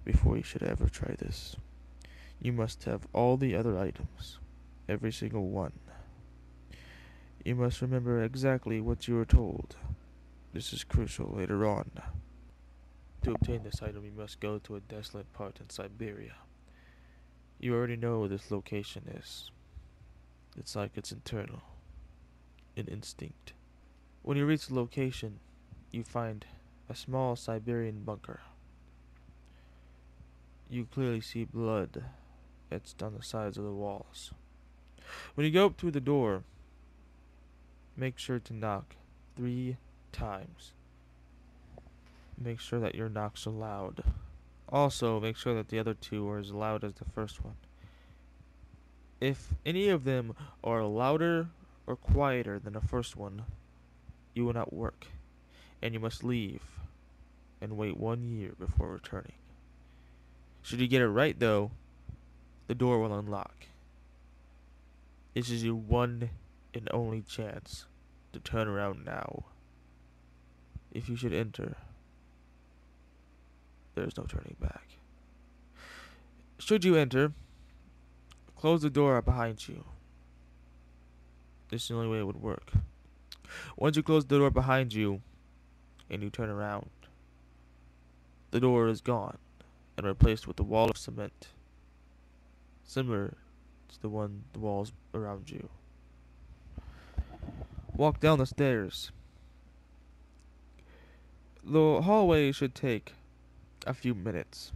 before you should ever try this. You must have all the other items, every single one. You must remember exactly what you were told. This is crucial later on. To obtain this item, you must go to a desolate part in Siberia. You already know where this location is. It's like it's internal, an instinct. When you reach the location, you find a small Siberian bunker. You clearly see blood etched on the sides of the walls. When you go up to the door, make sure to knock 3 times. Make sure that your knocks are loud. Also, make sure that the other two are as loud as the first one. If any of them are louder or quieter than the first one, you will not work, and you must leave and wait 1 year before returning. Should you get it right, though, the door will unlock. This is your one and only chance to turn around now. If you should enter, there is no turning back. Should you enter, close the door behind you. This is the only way it would work. Once you close the door behind you and you turn around, the door is gone and replaced with a wall of cement, similar to the walls around you. Walk down the stairs. The hallway should take a few minutes.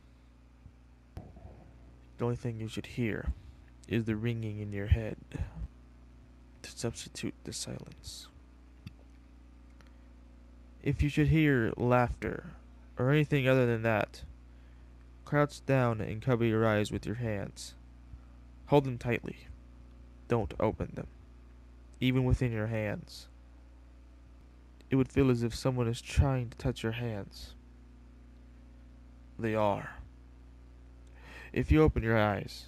The only thing you should hear is the ringing in your head to substitute the silence. If you should hear laughter or anything other than that, crouch down and cover your eyes with your hands. Hold them tightly. Don't open them, even within your hands. It would feel as if someone is trying to touch your hands. They are. If you open your eyes,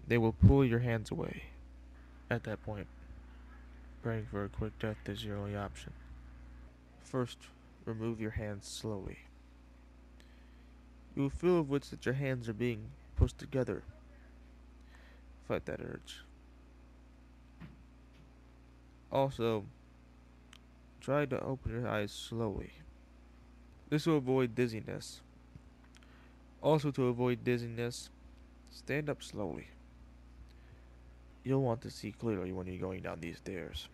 they will pull your hands away. At that point, praying for a quick death is your only option. First, remove your hands slowly. You will feel of which that your hands are being pushed together. Fight that urge. Also, try to open your eyes slowly. This will avoid dizziness. Also, to avoid dizziness, stand up slowly. You'll want to see clearly when you're going down these stairs.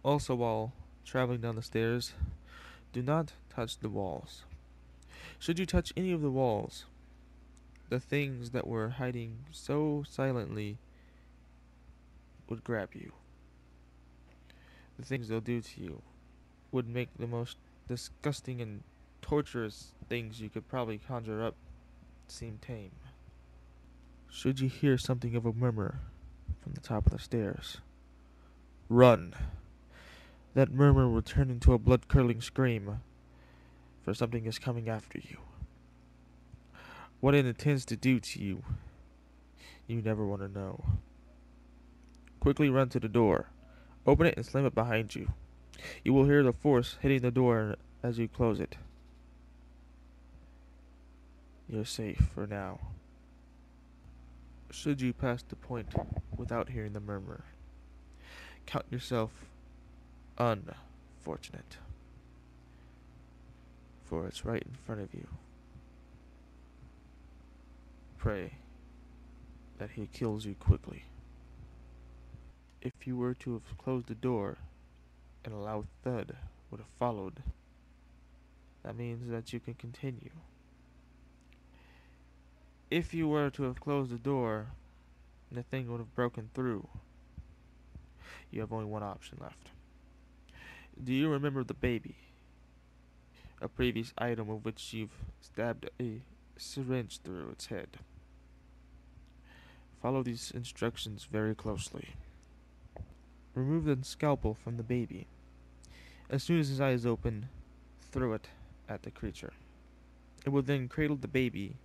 Also, while traveling down the stairs, do not touch the walls. Should you touch any of the walls, the things that were hiding so silently would grab you. The things they'll do to you would make the most disgusting and torturous things you could probably conjure up seem tame. Should you hear something of a murmur from the top of the stairs, run. That murmur will turn into a blood-curdling scream, for something is coming after you. What it intends to do to you, you never want to know. Quickly run to the door. Open it and slam it behind you. You will hear the force hitting the door as you close it. You're safe for now. Should you pass the point without hearing the murmur, count yourself unfortunate, for it's right in front of you. Pray that he kills you quickly. If you were to have closed the door and a loud thud would have followed, that means that you can continue. If you were to have closed the door and the thing would have broken through, you have only one option left. Do you remember the baby? A previous item of which you've stabbed a syringe through its head. Follow these instructions very closely. Remove the scalpel from the baby. As soon as his eyes open, throw it at the creature. It will then cradle the baby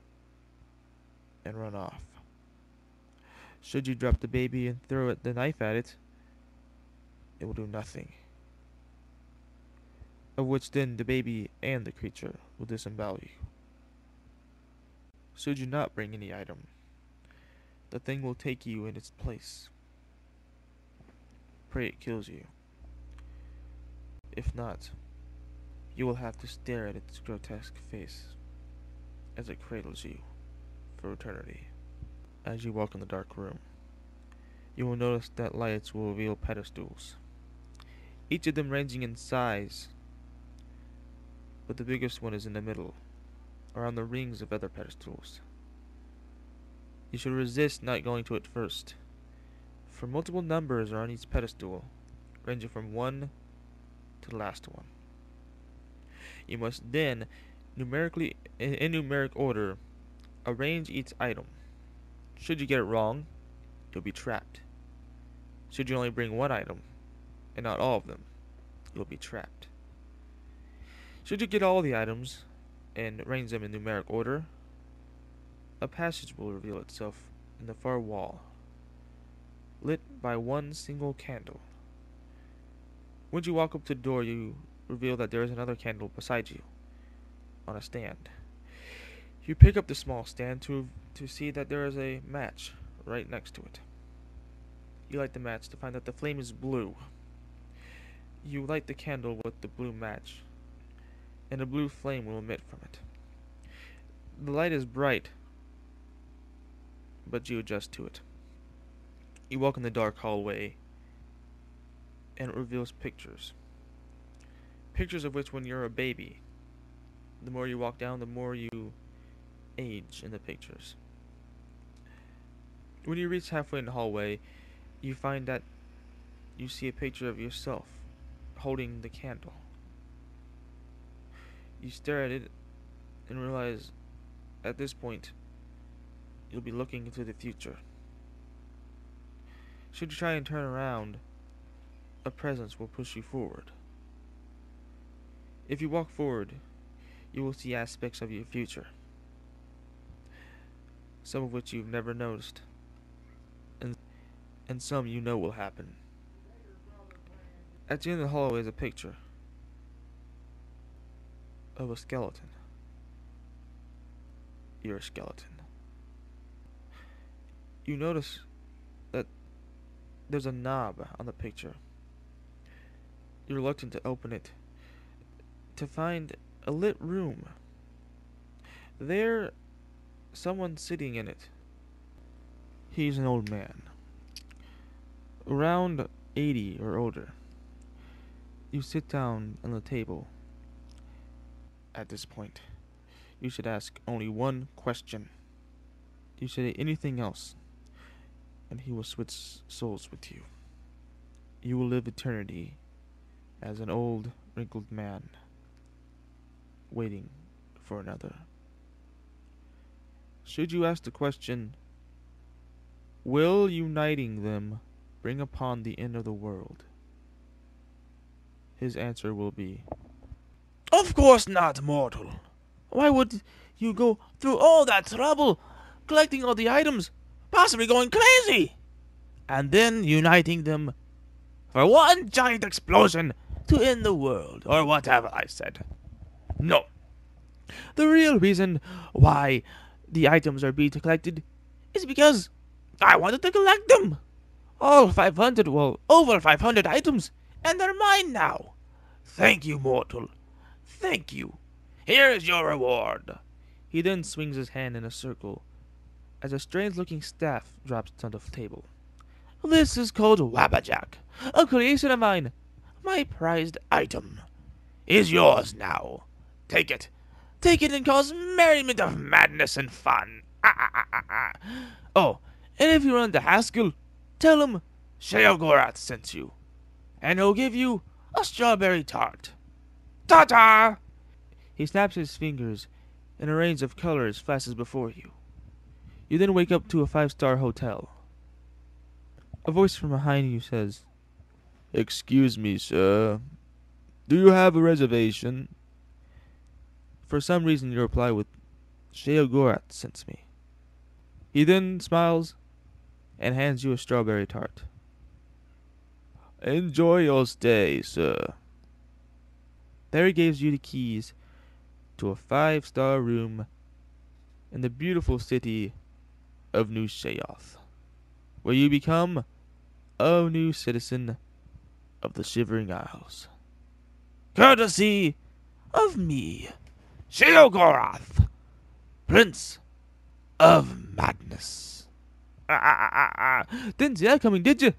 and run off. Should you drop the baby and throw the knife at it, it will do nothing. Of which then the baby and the creature will disembowel you. Should you not bring any item, the thing will take you in its place. Pray it kills you. If not, you will have to stare at its grotesque face as it cradles you for eternity. As you walk in the dark room, you will notice that lights will reveal pedestals, each of them ranging in size, but the biggest one is in the middle, or on the rings of other pedestals. You should resist not going to it first, for multiple numbers are on each pedestal, ranging from 1 to the last one. You must then, numerically in numeric order, arrange each item. Should you get it wrong, you'll be trapped. Should you only bring one item, and not all of them, you'll be trapped. Should you get all the items, and arrange them in numeric order, a passage will reveal itself in the far wall, lit by one single candle. When you walk up to the door, you reveal that there is another candle beside you, on a stand. You pick up the small stand to see that there is a match right next to it. You light the match to find that the flame is blue. You light the candle with the blue match, and a blue flame will emit from it. The light is bright, but you adjust to it. You walk in the dark hallway, and it reveals pictures. Pictures of which, when you're a baby, the more you walk down, the more you age in the pictures. When you reach halfway in the hallway, you find that you see a picture of yourself holding the candle. You stare at it and realize at this point you'll be looking into the future. Should you try and turn around, a presence will push you forward. If you walk forward, you will see aspects of your future, some of which you've never noticed, and some you know will happen. At the end of the hallway is a picture of a skeleton. You're a skeleton. You notice that there's a knob on the picture. You're reluctant to open it to find a lit room. There, someone sitting in it. He's an old man, around 80 or older. You sit down on the table. At this point, you should ask only one question. You say anything else, and he will switch souls with you. You will live eternity as an old, wrinkled man, waiting for another. Should you ask the question, will uniting them bring upon the end of the world? His answer will be, Of course not, mortal. Why would you go through all that trouble, collecting all the items, possibly going crazy, and then uniting them for one giant explosion to end the world, or whatever I said? No. The real reason why the items are being collected is because I wanted to collect them. All 500, well, over 500 items, and they're mine now. Thank you, mortal. Thank you. Here is your reward. He then swings his hand in a circle as a strange-looking staff drops on the table. This is called Wabbajack, a creation of mine. My prized item is yours now. Take it. Take it and cause merriment of madness and fun. Oh, and if you run into Haskell, tell him Sheogorath sent you, and he'll give you a strawberry tart. Ta-ta! He snaps his fingers, and a range of colors flashes before you. You then wake up to a 5-star hotel. A voice from behind you says, "Excuse me, sir. Do you have a reservation?" For some reason you reply with, "Sheogorath sent me." He then smiles and hands you a strawberry tart. "Enjoy your stay, sir." There he gives you the keys to a 5-star room in the beautiful city of New Sheoth, where you become a new citizen of the Shivering Isles. Courtesy of me, Sheogorath, Prince of Madness. Didn't see that coming, did you?